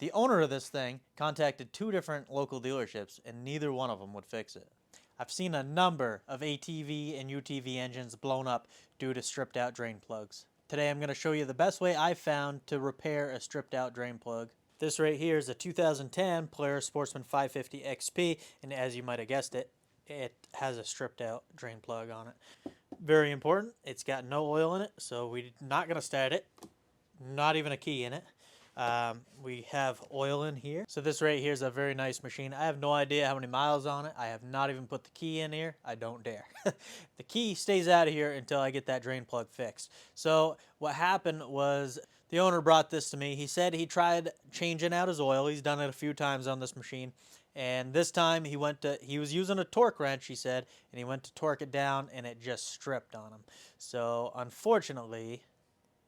The owner of this thing contacted 2 different local dealerships, and neither one of them would fix it. I've seen a number of ATV and UTV engines blown up due to stripped out drain plugs. Today I'm going to show you the best way I've found to repair a stripped out drain plug. This right here is a 2010 Polaris Sportsman 550 XP, and as you might have guessed it, it has a stripped out drain plug on it. Very important, it's got no oil in it, so we're not going to start it. Not even a key in it. We have oil in here. So this right here is a very nice machine. I have no idea how many miles on it. I have not even put the key in here. I don't dare. The key stays out of here until I get that drain plug fixed. So what happened was the owner brought this to me. He said he tried changing out his oil. He's done it a few times on this machine. And this time he was using a torque wrench, he said, and he went to torque it down and it just stripped on him. So unfortunately,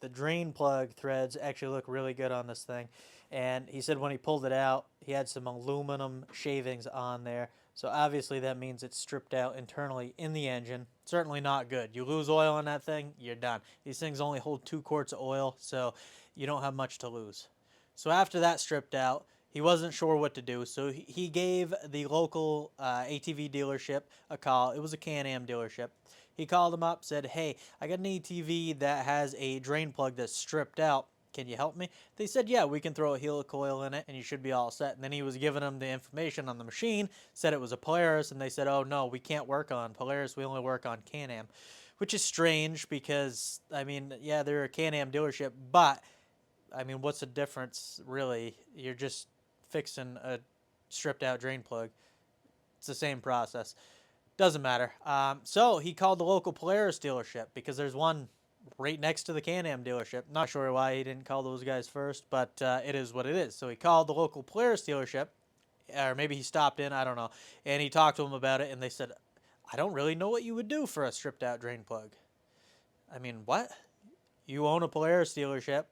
the drain plug threads actually look really good on this thing, and he said when he pulled it out he had some aluminum shavings on there, so obviously that means it's stripped out internally in the engine. Certainly not good. You lose oil on that thing, you're done. These things only hold 2 quarts of oil, so you don't have much to lose. So after that stripped out, he wasn't sure what to do, so he gave the local ATV dealership a call. It was a Can-Am dealership. He called them up, said, hey, I got an ATV that has a drain plug that's stripped out. Can you help me? They said, yeah, we can throw a helicoil in it and you should be all set. And then he was giving them the information on the machine, said it was a Polaris, and they said, oh, no, we can't work on Polaris. We only work on Can-Am, which is strange because, I mean, yeah, they're a Can-Am dealership, but, I mean, what's the difference, really? You're just fixing a stripped out drain plug. It's the same process. Doesn't matter. So he called the local Polaris dealership because there's one right next to the Can-Am dealership. Not sure why he didn't call those guys first, but it is what it is. So he called the local Polaris dealership, or maybe he stopped in, I don't know, and he talked to them about it, and they said, I don't really know what you would do for a stripped out drain plug. I mean, what? You own a Polaris dealership,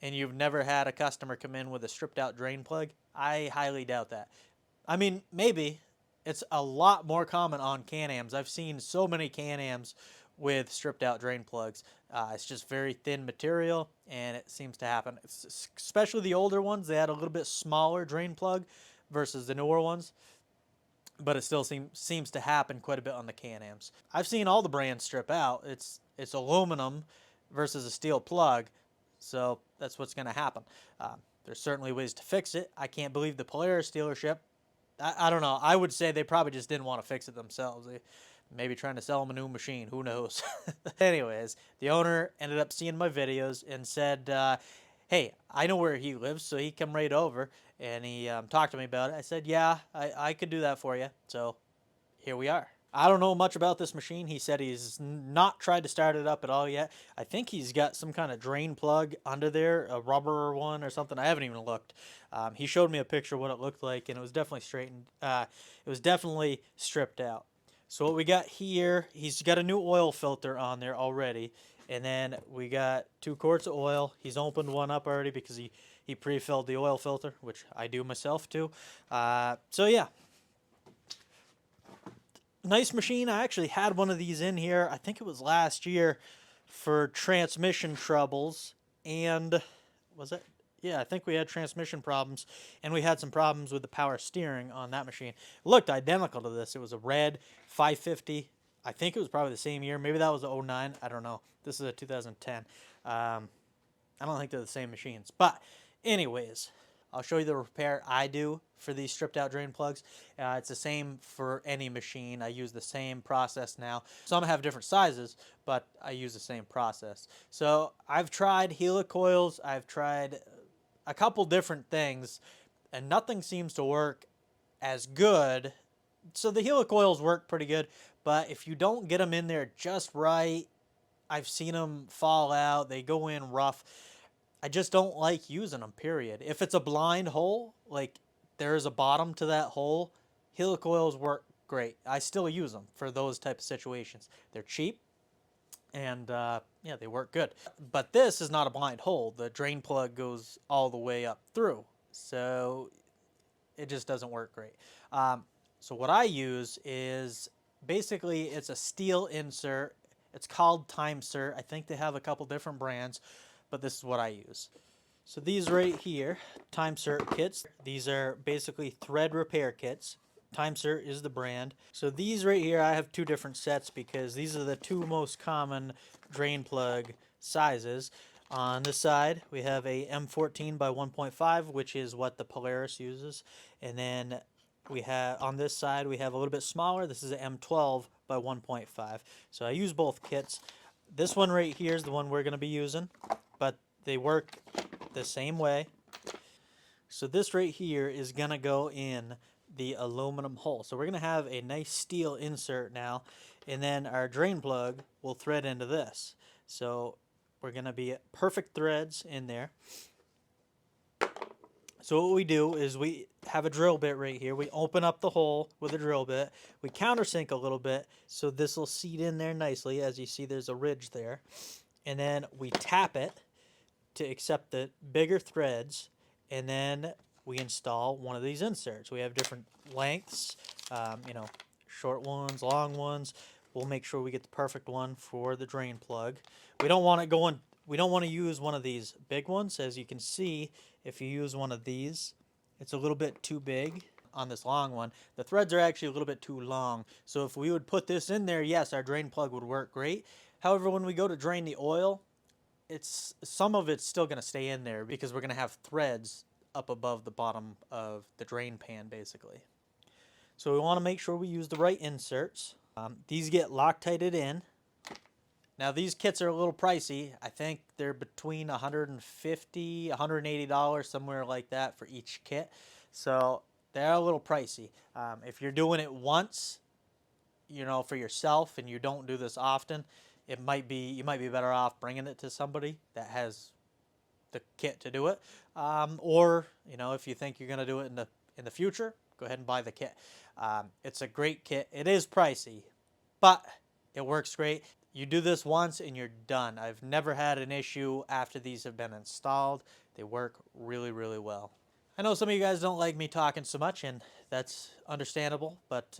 and you've never had a customer come in with a stripped out drain plug? I highly doubt that. I mean, maybe. It's a lot more common on Can-Ams. I've seen so many Can-Ams with stripped out drain plugs. It's just very thin material, and it seems to happen. Especially the older ones, they had a little bit smaller drain plug versus the newer ones, but it still seems to happen quite a bit on the Can-Ams. I've seen all the brands strip out. It's aluminum versus a steel plug, so that's what's going to happen. There's certainly ways to fix it. I can't believe the Polaris dealership, I don't know. I would say they probably just didn't want to fix it themselves. They maybe trying to sell them a new machine. Who knows? Anyways, the owner ended up seeing my videos and said, hey, I know where he lives, so he come right over. And he talked to me about it. I said, yeah, I could do that for you. So here we are. I don't know much about this machine. He said he's not tried to start it up at all yet. I think he's got some kind of drain plug under there, a rubber one or something. I haven't even looked. He showed me a picture of what it looked like, and it was definitely straightened. It was definitely stripped out. So what we got here, he's got a new oil filter on there already, and then we got 2 quarts of oil. He's opened one up already because he pre-filled the oil filter, which I do myself too. So yeah. Nice machine. I actually had one of these in here, I think it was last year, for transmission troubles. And was it? Yeah, I think we had transmission problems, and we had some problems with the power steering on that machine. It looked identical to this. It was a red 550. I think it was probably the same year. Maybe that was a 09. I don't know. This is a 2010. I don't think they're the same machines. But anyways, I'll show you the repair I do for these stripped out drain plugs. It's the same for any machine. I use the same process now. Some have different sizes, but I use the same process. So I've tried helicoils. I've tried a couple different things, and nothing seems to work as good. So the helicoils work pretty good, but if you don't get them in there just right, I've seen them fall out. They go in rough. I just don't like using them, period. If it's a blind hole, like there is a bottom to that hole, helicoils work great. I still use them for those type of situations. They're cheap, and yeah, they work good. But this is not a blind hole. The drain plug goes all the way up through, so it just doesn't work great. So what I use is basically it's a steel insert. It's called Time-Sert. I think they have a couple different brands, but this is what I use. So these right here, Time-Sert kits, these are basically thread repair kits. Time-Sert is the brand. So these right here, I have two different sets because these are the two most common drain plug sizes. On this side, we have a M14 by 1.5, which is what the Polaris uses. And then we have, on this side, we have a little bit smaller. This is an M12 by 1.5. So I use both kits. This one right here is the one we're going to be using, but they work the same way. So this right here is going to go in the aluminum hole. So we're going to have a nice steel insert now, and then our drain plug will thread into this. So we're going to be perfect threads in there. So what we do is we have a drill bit right here. We open up the hole with a drill bit. We countersink a little bit so this will seat in there nicely. As you see, there's a ridge there. And then we tap it to accept the bigger threads, and then we install one of these inserts. We have different lengths, short ones, long ones. We'll make sure we get the perfect one for the drain plug. We don't want it going. We don't want to use one of these big ones. As you can see, if you use one of these, it's a little bit too big. On this long one, the threads are actually a little bit too long. So if we would put this in there, yes, our drain plug would work great. However, when we go to drain the oil, some of it's still going to stay in there because we're going to have threads up above the bottom of the drain pan, basically. So we want to make sure we use the right inserts. These get Loctited in. Now these kits are a little pricey. I think they're between $150, $180, somewhere like that for each kit. So they're a little pricey. If you're doing it once, for yourself, and you don't do this often, you might be better off bringing it to somebody that has the kit to do it. Or if you think you're going to do it in the future, go ahead and buy the kit. It's a great kit. It is pricey, but it works great. You do this once and you're done. I've never had an issue after these have been installed. They work really, really well. I know some of you guys don't like me talking so much, and that's understandable, but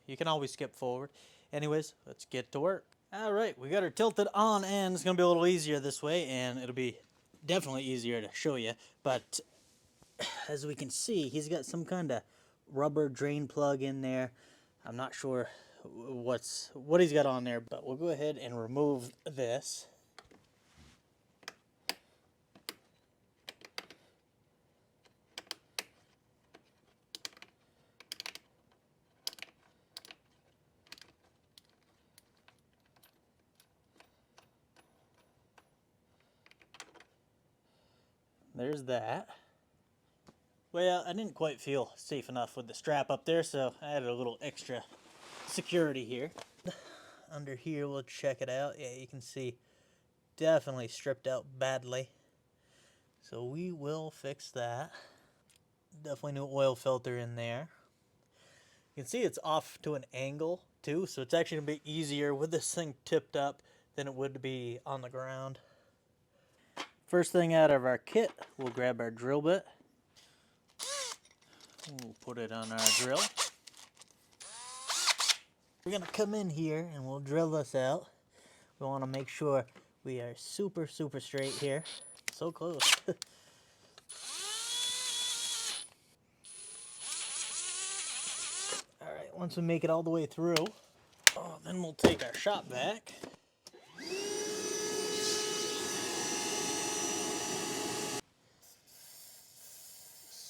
you can always skip forward. Anyways, let's get to work. All right, we got her tilted on, and it's going to be a little easier this way, and it'll be definitely easier to show you. But as we can see, he's got some kind of rubber drain plug in there. I'm not sure what he's got on there, but we'll go ahead and remove this. There's that. Well, I didn't quite feel safe enough with the strap up there, so I added a little extra security here. Under here, we'll check it out. Yeah, you can see definitely stripped out badly. So we will fix that. Definitely new oil filter in there. You can see it's off to an angle too, so it's actually going to be easier with this thing tipped up than it would be on the ground. First thing out of our kit, we'll grab our drill bit. We'll put it on our drill. We're going to come in here and we'll drill this out. We want to make sure we are super, super straight here. So close. Alright, once we make it all the way through, then we'll take our shop vac.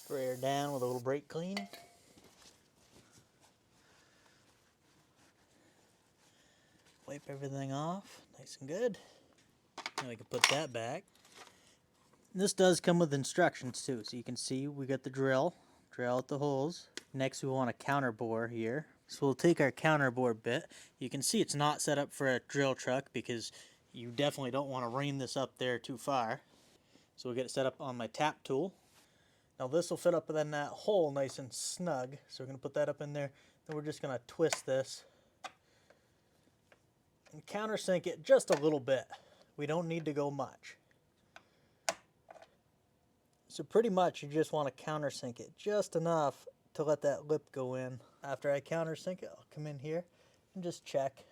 Spray her down with a little brake clean. Wipe everything off, nice and good. Now we can put that back. This does come with instructions too, so you can see we got the drill out the holes. Next we want a counter bore here. So we'll take our counter bore bit. You can see it's not set up for a drill truck because you definitely don't want to ream this up there too far. So we'll get it set up on my tap tool. Now this will fit up in that hole nice and snug. So we're going to put that up in there. Then we're just going to twist this and countersink it just a little bit. We don't need to go much. So pretty much you just want to countersink it just enough to let that lip go in. After I countersink it, I'll come in here and just check.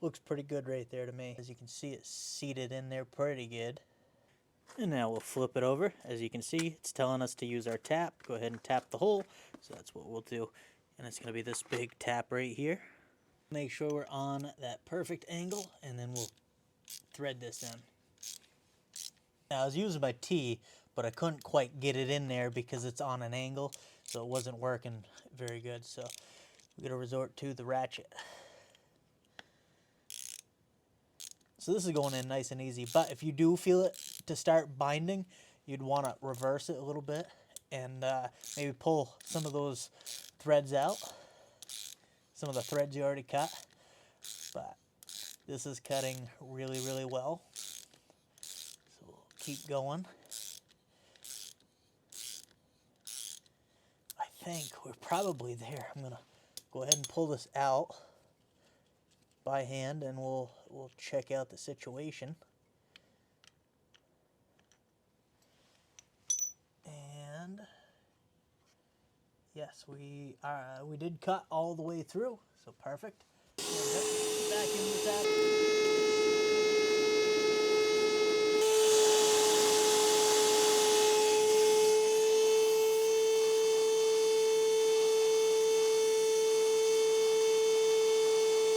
Looks pretty good right there to me. As you can see, it's seated in there pretty good. And now we'll flip it over. As you can see, it's telling us to use our tap. Go ahead and tap the hole. So that's what we'll do. And it's going to be this big tap right here. Make sure we're on that perfect angle, and then we'll thread this in. Now I was using my T, but I couldn't quite get it in there because it's on an angle, so it wasn't working very good. So we're going to resort to the ratchet. So this is going in nice and easy, but if you do feel it to start binding, you'd want to reverse it a little bit and maybe pull some of those threads out, some of the threads you already cut. But this is cutting really, really well. So we'll keep going. I think we're probably there. I'm going to go ahead and pull this out by hand, and we'll check out the situation. And yes, we did cut all the way through, so perfect. Back in the tap.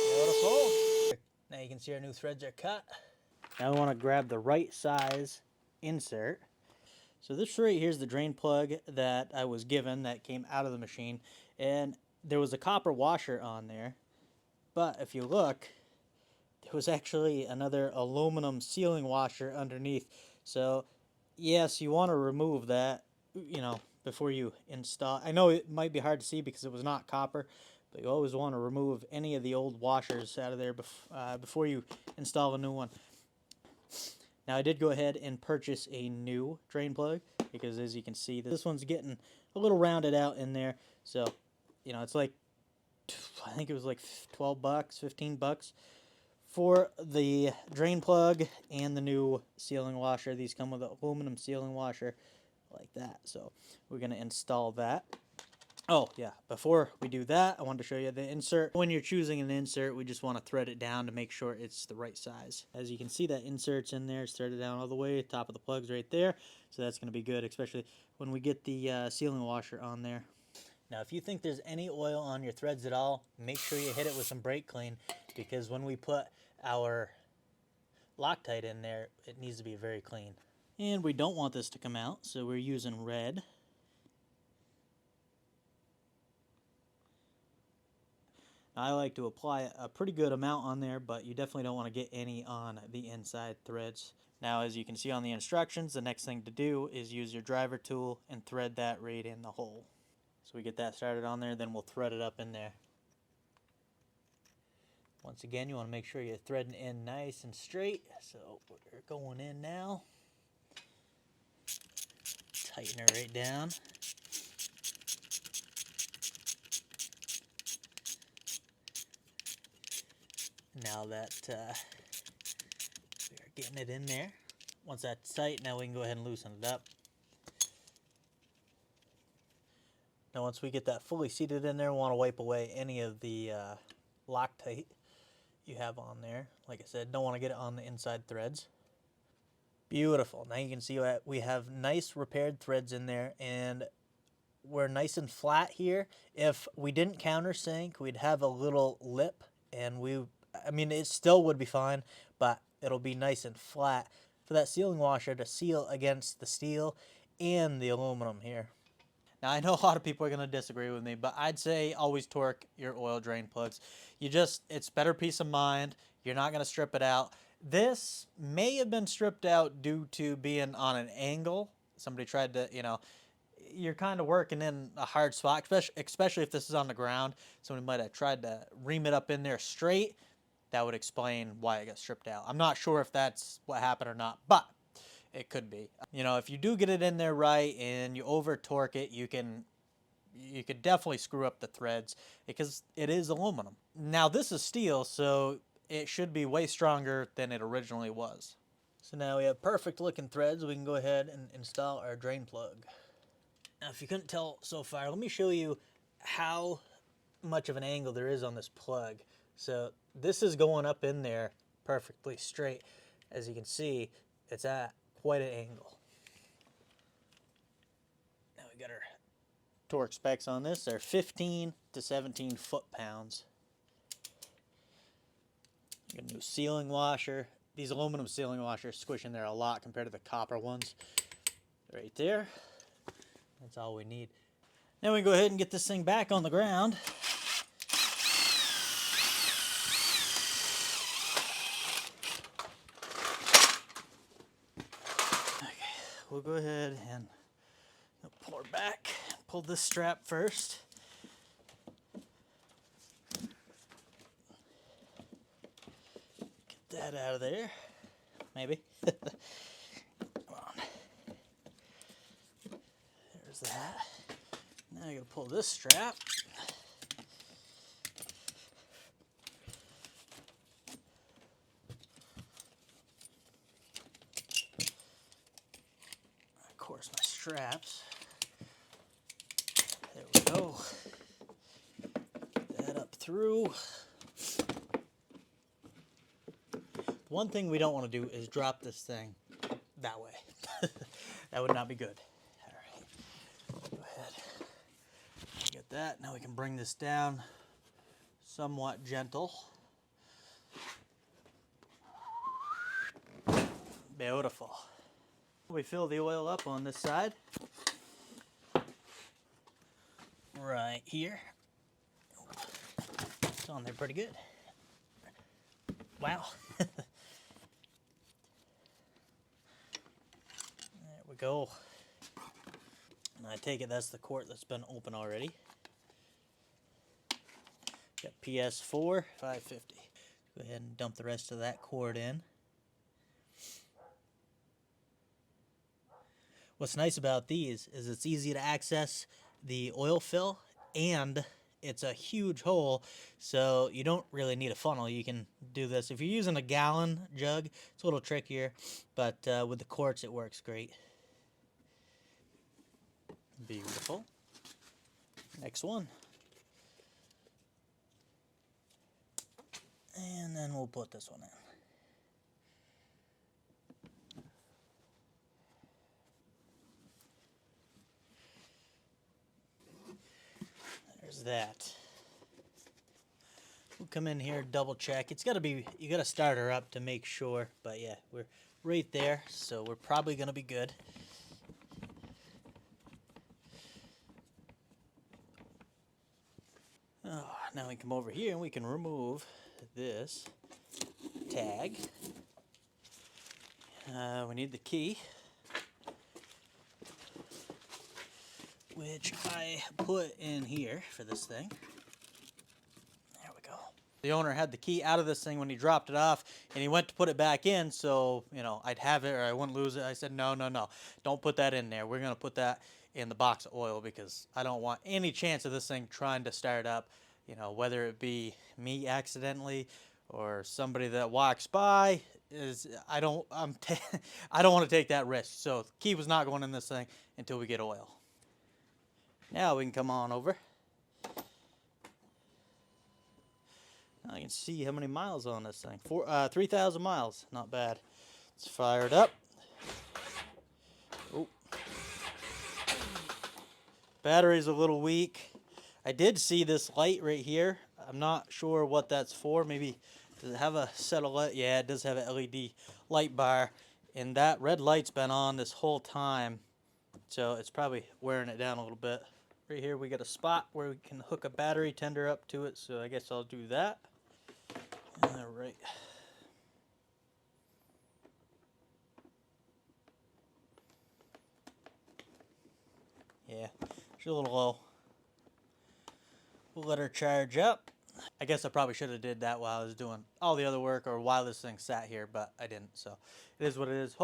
Beautiful. Now you can see our new threads are cut. Now we want to grab the right size insert. So this right here is the drain plug that I was given that came out of the machine, and there was a copper washer on there, but if you look, there was actually another aluminum sealing washer underneath. So yes, you want to remove that, you know, before you install. I know it might be hard to see because it was not copper, but you always want to remove any of the old washers out of there before you install a new one. Now I did go ahead and purchase a new drain plug because, as you can see, this one's getting a little rounded out in there. So, you know, it's like, I think it was like 12 bucks, 15 bucks for the drain plug and the new sealing washer. These come with an aluminum sealing washer like that. So we're going to install that. Oh, yeah, before we do that, I wanted to show you the insert. When you're choosing an insert, we just want to thread it down to make sure it's the right size. As you can see, that insert's in there. It's threaded down all the way. Top of the plug's right there. So that's going to be good, especially when we get the sealing washer on there. Now, if you think there's any oil on your threads at all, make sure you hit it with some brake clean, because when we put our Loctite in there, it needs to be very clean. And we don't want this to come out, so we're using red. I like to apply a pretty good amount on there, but you definitely don't want to get any on the inside threads. Now, as you can see on the instructions, the next thing to do is use your driver tool and thread that right in the hole. So we get that started on there, then we'll thread it up in there. Once again, you want to make sure you're threading in nice and straight. So we're going in now. Tighten her right down. Now that we're getting it in there. Once that's tight, now we can go ahead and loosen it up. Now once we get that fully seated in there, we want to wipe away any of the Loctite you have on there. Like I said, don't want to get it on the inside threads. Beautiful. Now you can see that we have nice repaired threads in there, and we're nice and flat here. If we didn't countersink, we'd have a little lip, and I mean, it still would be fine, but it'll be nice and flat for that sealing washer to seal against the steel and the aluminum here. Now, I know a lot of people are going to disagree with me, but I'd say always torque your oil drain plugs. It's better peace of mind. You're not going to strip it out. This may have been stripped out due to being on an angle. Somebody tried to, you know, you're kind of working in a hard spot, especially if this is on the ground. Somebody might have tried to ream it up in there straight. That would explain why it got stripped out. I'm not sure if that's what happened or not, but it could be. You know, if you do get it in there right and you over torque it, you could definitely screw up the threads because it is aluminum. Now this is steel, so it should be way stronger than it originally was. So now we have perfect looking threads. We can go ahead and install our drain plug. Now if you couldn't tell so far, let me show you how much of an angle there is on this plug. So this is going up in there perfectly straight. As you can see, it's at quite an angle. Now we got our torque specs on this. They're 15 to 17 foot-pounds. Got a new sealing washer. These aluminum sealing washers squish in there a lot compared to the copper ones. Right there. That's all we need. Now we can go ahead and get this thing back on the ground. Okay, we'll go ahead and pull her back. Pull this strap first. Get that out of there. Maybe. Come on. There's that. Now I gotta pull this strap. Of course, my straps. There we go. Get that up through. One thing we don't want to do is drop this thing that way. That would not be good. All right, go ahead. Get that. Now we can bring this down somewhat gentle. Beautiful. We fill the oil up on this side. Right here. It's on there pretty good. Wow. There we go. And I take it that's the quart that's been open already. Got PS4, 550. Go ahead and dump the rest of that quart in. What's nice about these is it's easy to access the oil fill, and it's a huge hole, so you don't really need a funnel. You can do this. If you're using a gallon jug, it's a little trickier, but with the quarts it works great. Beautiful. Next one. And then we'll put this one in. There's that. We'll come in here, double check. It's got to be, you got to start her up to make sure, but yeah, we're right there, so we're probably going to be good. Oh, now we come over here and we can remove this tag. We need the key, which I put in here for this thing. There we go. The owner had the key out of this thing when he dropped it off, and he went to put it back in, so, you know, I'd have it or I wouldn't lose it. I said, no, don't put that in there. We're going to put that in the box of oil because I don't want any chance of this thing trying to start up, you know, whether it be me accidentally or somebody that walks by. I don't want to take that risk. So the key was not going in this thing until we get oil. Now we can come on over. Now I can see how many miles on this thing. 3,000 miles. Not bad. Let's fire it up. Oh. Battery's a little weak. I did see this light right here. I'm not sure what that's for. Maybe, does it have a set of light? Yeah, it does have an LED light bar. And that red light's been on this whole time. So it's probably wearing it down a little bit. Right here we got a spot where we can hook a battery tender up to it. So I guess I'll do that. All right. Yeah, she's a little low. We'll let her charge up. I guess I probably should have did that while I was doing all the other work or while this thing sat here, but I didn't. So it is what it is.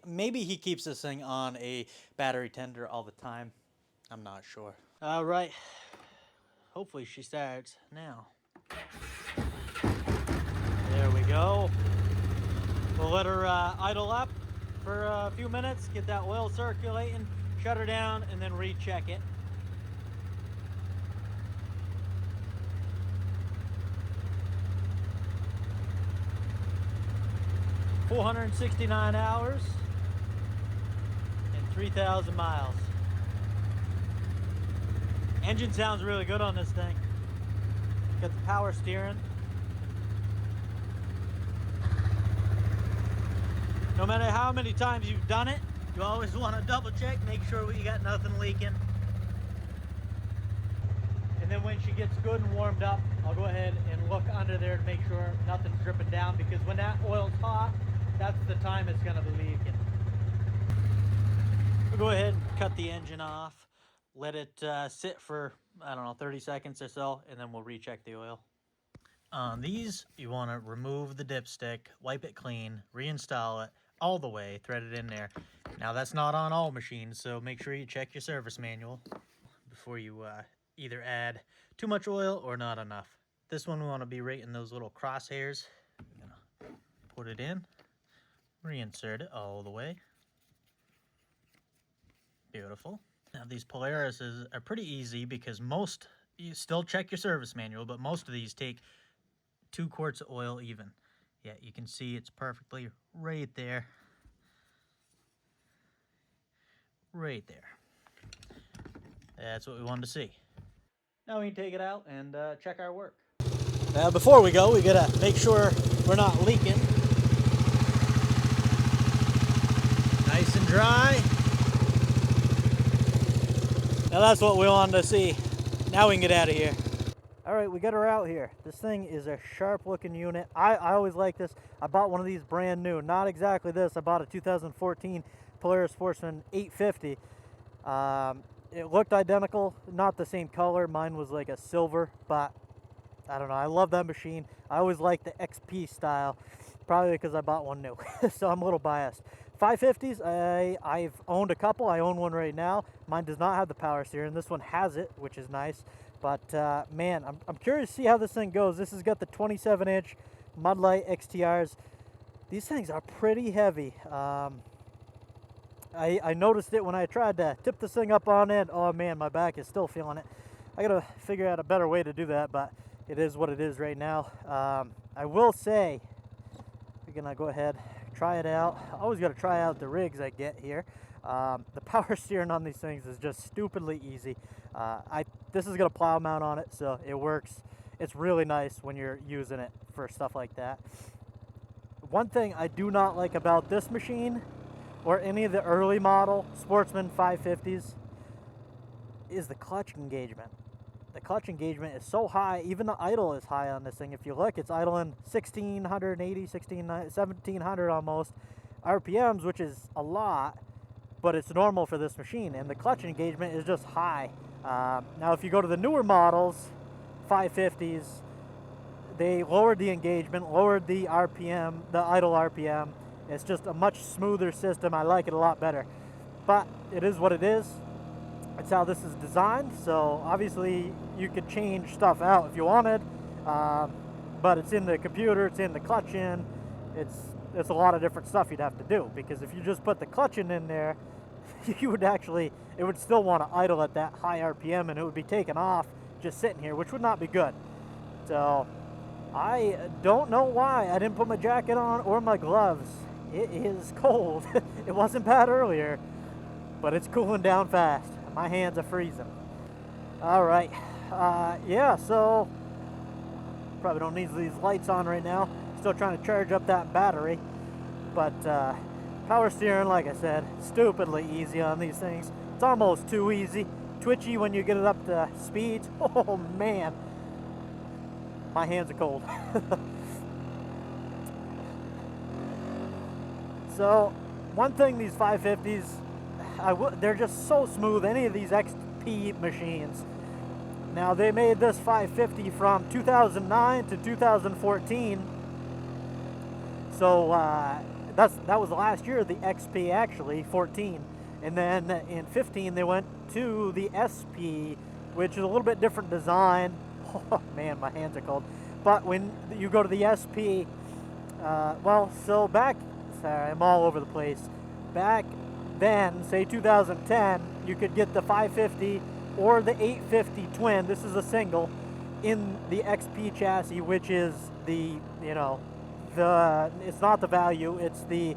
Maybe he keeps this thing on a battery tender all the time. I'm not sure. All right. Hopefully she starts now. There we go. We'll let her idle up for a few minutes, get that oil circulating, shut her down, and then recheck it. $469 hours. 3,000 miles. Engine sounds really good on this thing. Got the power steering. No matter how many times you've done it, you always want to double check, make sure you got nothing leaking. And then when she gets good and warmed up, I'll go ahead and look under there to make sure nothing's dripping down, because when that oil's hot, that's the time it's going to be leaking. We'll go ahead and cut the engine off, let it sit for, I don't know, 30 seconds or so, and then we'll recheck the oil. On these, you want to remove the dipstick, wipe it clean, reinstall it all the way, thread it in there. Now that's not on all machines, so make sure you check your service manual before you either add too much oil or not enough. This one we want to be right in those little crosshairs. I'm gonna put it in, reinsert it all the way. Beautiful. Now these Polarises are pretty easy because most, you still check your service manual, but most of these take 2 quarts of oil even. Yeah, you can see it's perfectly right there. Right there. That's what we wanted to see. Now we can take it out and check our work. Now before we go, we gotta make sure we're not leaking. Nice and dry. Now that's what we wanted to see. Now we can get out of here. All right, we got her out here. This thing is a sharp looking unit. I always like this. I bought one of these brand new. Not exactly this. I bought a 2014 Polaris Sportsman 850. It looked identical, not the same color. Mine was like a silver, but I don't know. I love that machine. I always like the XP style, probably because I bought one new. So I'm a little biased. 550s, I've owned a couple. I own one right now. Mine does not have the power steering. This one has it, which is nice. But man, I'm curious to see how this thing goes. This has got the 27-inch Mudlight XTRs. These things are pretty heavy. I noticed it when I tried to tip this thing up on it. Oh man, my back is still feeling it. I gotta figure out a better way to do that, but it is what it is right now. I will say, we're gonna go ahead, try it out. I always gotta try out the rigs I get here. The power steering on these things is just stupidly easy. This is got a plow mount on it, so it works. It's really nice when you're using it for stuff like that. One thing I do not like about this machine, or any of the early model Sportsman 550s, is the clutch engagement. The clutch engagement is so high, even the idle is high on this thing. If you look, it's idling 1680, 1700 almost RPMs, which is a lot, but it's normal for this machine, and the clutch engagement is just high. Now if you go to the newer models, 550s, they lowered the engagement, lowered the RPM, the idle RPM. It's just a much smoother system. I like it a lot better, but it is what it is. It's how this is designed, so obviously you could change stuff out if you wanted, but it's in the computer, it's in the clutch in, it's a lot of different stuff you'd have to do, because if you just put the clutch in there, you would actually, it would still want to idle at that high RPM, and it would be taken off just sitting here, which would not be good. So I don't know why I didn't put my jacket on or my gloves. It is cold. It wasn't bad earlier, but it's cooling down fast. My hands are freezing. All right, yeah, so probably don't need these lights on right now. Still trying to charge up that battery, but power steering, like I said, stupidly easy on these things. It's almost too easy. Twitchy when you get it up to speeds. Oh man, my hands are cold. So one thing, these 550s, they're just so smooth, any of these XP machines. Now they made this 550 from 2009 to 2014, so that was last year, the XP actually, 14. And then in 15 they went to the SP, which is a little bit different design. Oh man, my hands are cold. But when you go to the SP, well, so back, sorry, I'm all over the place. Back then, say 2010, you could get the 550 or the 850 twin. This is a single in the XP chassis, which is the, you know, it's not the value, it's the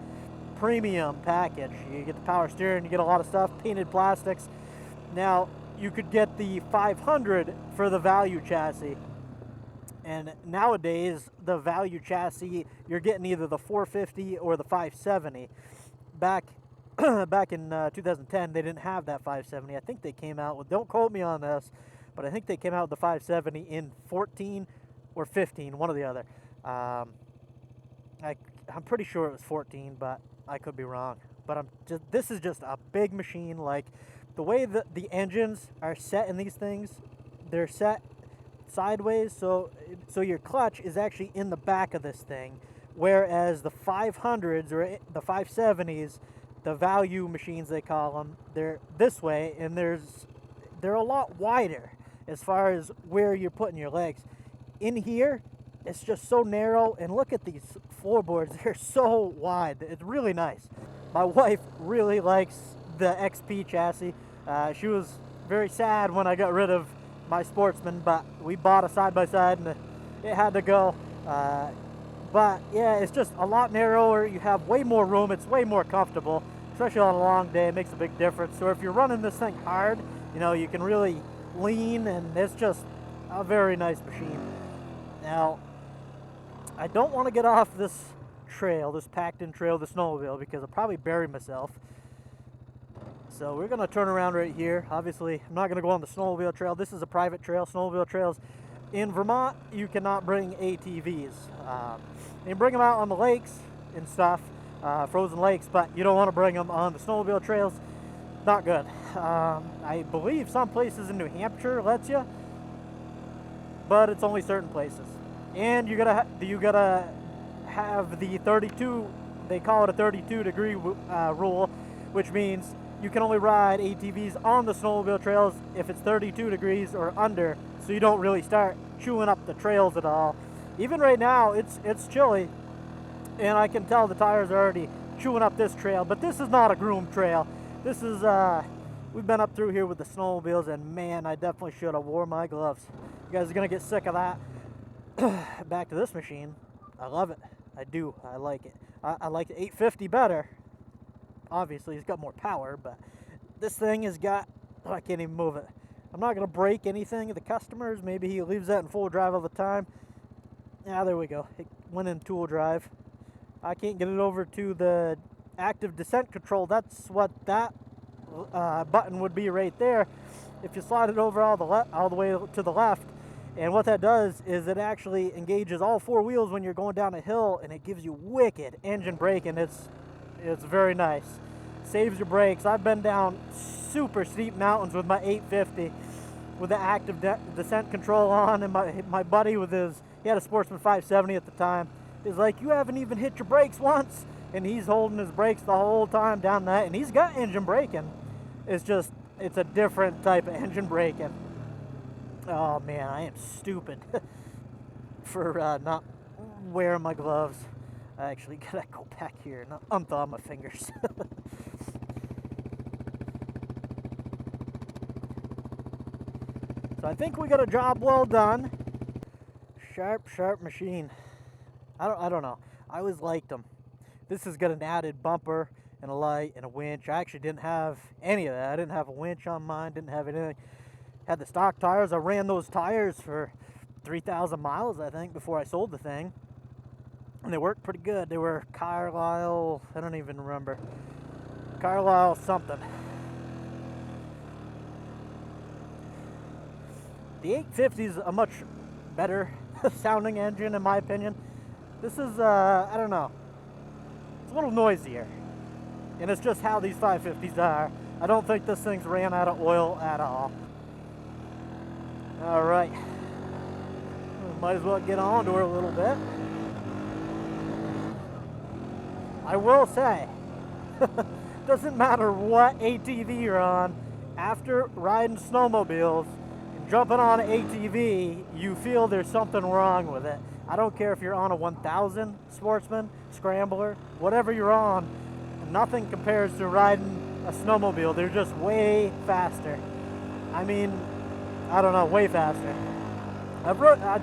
premium package. You get the power steering, you get a lot of stuff, painted plastics. Now, you could get the 500 for the value chassis. And nowadays, the value chassis, you're getting either the 450 or the 570. Back in 2010, they didn't have that 570. I think they came out with, don't quote me on this, but I think they came out with the 570 in 14 or 15, one or the other. I'm pretty sure it was 14, but I could be wrong. But this is just a big machine. Like, the way that the engines are set in these things, they're set sideways, so your clutch is actually in the back of this thing, whereas the 500s or the 570s, the value machines they call them, they're this way, and they're a lot wider as far as where you're putting your legs. In here, it's just so narrow, and look at these floorboards, they're so wide. It's really nice. My wife really likes the XP chassis. She was very sad when I got rid of my Sportsman, but we bought a side-by-side and it had to go. But yeah, it's just a lot narrower. You have way more room. It's way more comfortable, especially on a long day. It makes a big difference. So if you're running this thing hard, you know, you can really lean, and it's just a very nice machine. Now, I don't want to get off this trail, this packed-in trail, the snowmobile, because I'll probably bury myself. So we're going to turn around right here. Obviously, I'm not going to go on the snowmobile trail. This is a private trail. Snowmobile trails in Vermont, you cannot bring ATVs. You bring them out on the lakes and stuff, frozen lakes, but you don't want to bring them on the snowmobile trails. Not good. I believe some places in New Hampshire lets you, but it's only certain places. And you gotta have the 32. They call it a 32-degree rule, which means you can only ride ATVs on the snowmobile trails if it's 32 degrees or under, so you don't really start chewing up the trails at all. Even right now, it's chilly, and I can tell the tires are already chewing up this trail, but this is not a groomed trail. This is, we've been up through here with the snowmobiles, and man, I definitely should have wore my gloves. You guys are gonna get sick of that. Back to this machine. I love it. I do. I like it. I like the 850 better. Obviously, it's got more power, but this thing has got, oh, I can't even move it. I'm not going to break anything of the customers. Maybe he leaves that in full drive all the time. Yeah, there we go. It went in tool drive. I can't get it over to the active descent control. That's what that button would be right there. If you slide it over all the way to the left, and what that does is it actually engages all four wheels when you're going down a hill, and it gives you wicked engine braking. It's very nice. Saves your brakes. I've been down super steep mountains with my 850 with the active descent control on, and my buddy he had a Sportsman 570 at the time. He's like, you haven't even hit your brakes once, and he's holding his brakes the whole time down that, and he's got engine braking. It's a different type of engine braking. Oh man, I am stupid for not wearing my gloves. I actually gotta go back here and unthaw my fingers. So I think we got a job well done. Sharp machine. I don't know. I always liked them. This has got an added bumper and a light and a winch. I actually didn't have any of that. I didn't have a winch on mine. Didn't have anything. Had the stock tires. I ran those tires for 3,000 miles, I think, before I sold the thing. And they worked pretty good. They were Carlisle, I don't even remember. Carlisle something. The 850 is a much better sounding engine, in my opinion. This is, I don't know. It's a little noisier. And it's just how these 550s are. I don't think this thing's ran out of oil at all. All right. Might as well get on to her a little bit. I will say, doesn't matter what ATV you're on, after riding snowmobiles and jumping on an ATV, you feel there's something wrong with it. I don't care if you're on a 1000 Sportsman, Scrambler, whatever you're on, nothing compares to riding a snowmobile. They're just way faster. I mean, I don't know, way faster.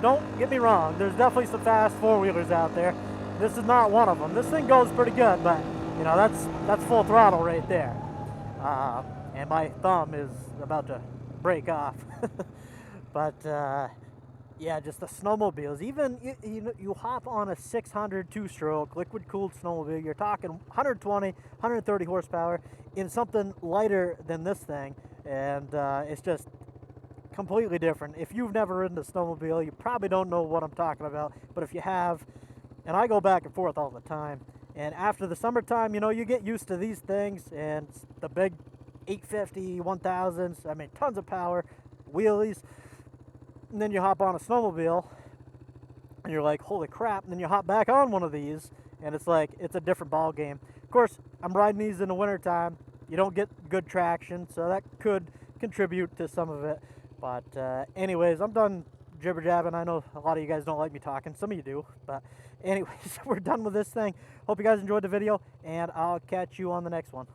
Don't get me wrong, there's definitely some fast four-wheelers out there. This is not one of them. This thing goes pretty good, but You know, that's full throttle right there. And my thumb is about to break off. But yeah, just the snowmobiles. Even you hop on a 600 two-stroke liquid-cooled snowmobile, you're talking 120, 130 horsepower in something lighter than this thing, and it's just completely different. If you've never ridden a snowmobile, you probably don't know what I'm talking about, but if you have, and I go back and forth all the time, and after the summertime, you know, you get used to these things, and the big 850, 1000s, I mean, tons of power, wheelies, and then you hop on a snowmobile, and you're like, holy crap, and then you hop back on one of these, and it's like, it's a different ball game. Of course, I'm riding these in the wintertime. You don't get good traction, so that could contribute to some of it. But anyways, I'm done jibber jabbing. I know a lot of you guys don't like me talking. Some of you do. But anyways, we're done with this thing. Hope you guys enjoyed the video, and I'll catch you on the next one.